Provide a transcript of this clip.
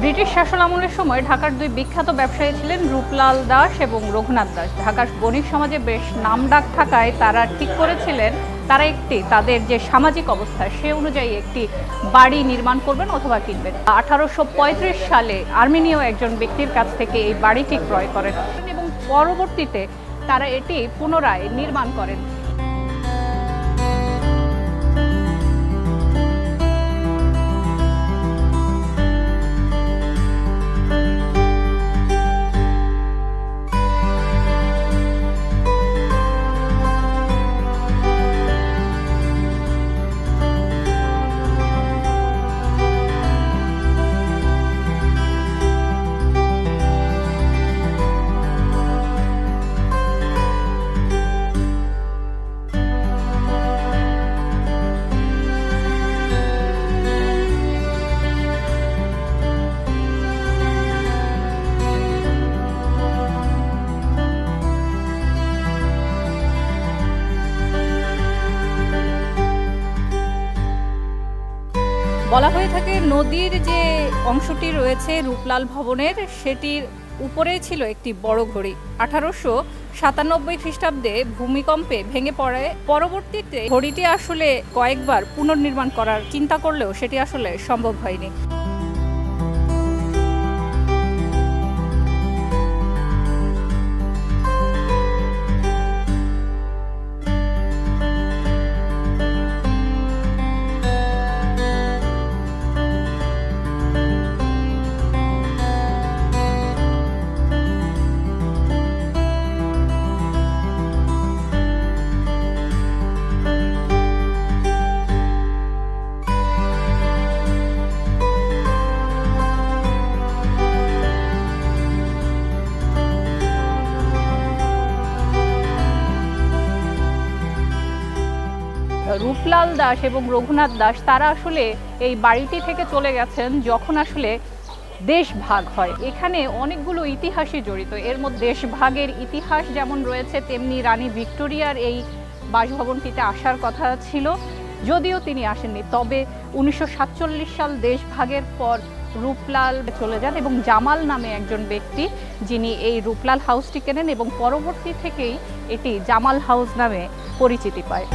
British শাসনামলের সময় ঢাকার দুই বিখ্যাত ব্যবসায়ী ছিলেন রূপলাল দাস এবং রঘুনাথ দাস। ঢাকার বণিক সমাজে বেশ নামডাক থাকায় তারা ঠিক করেছিলেন তারা তাদের যে সামাজিক অবস্থা সে অনুযায়ী একটি বাড়ি নির্মাণ করবেন অথবা কিনবেন। 1835 সালে আর্মেনীয় একজন ব্যক্তির কাছ থেকে এই বাড়িটি ক্রয় করেন এবং পরবর্তীতে তারা এটি পুনরায় নির্মাণ করেন। বলা হয়ে থাকে নদীর যে অংশটি রয়েছে রূপলাল ভবনের সেটির উপরেই ছিল একটি বড় ঘড়ি। 1897 খ্রিস্টাব্দে ভূমিকম্পে ভেঙে পড়ে। পরবর্তীতে ঘড়িটি আসলে কয়েকবার পুনর্নির্মাণ করার চিন্তা করলেও সেটি আসলে সম্ভব হয়নি। রূপলাল দাস এবং রঘুনাথ দাস তারা আসলে এই বাড়িটি থেকে চলে গেছেন যখন আসলে দেশ ভাগ হয়। এখানে অনেকগুলো ইতিহাসই জড়িত। এর মধ্যে দেশভাগের ইতিহাস যেমন রয়েছে তেমনি রানী ভিক্টোরিয়ার এই বাসভবনটিতে আসার কথা ছিল, যদিও তিনি আসেননি। তবে 1947 সাল দেশভাগের পর রূপলাল চলে যান এবং জামাল নামে একজন ব্যক্তি যিনি এই রূপলাল হাউসটি কেনেন এবং পরবর্তী থেকেই এটি জামাল হাউস নামে পরিচিতি পায়।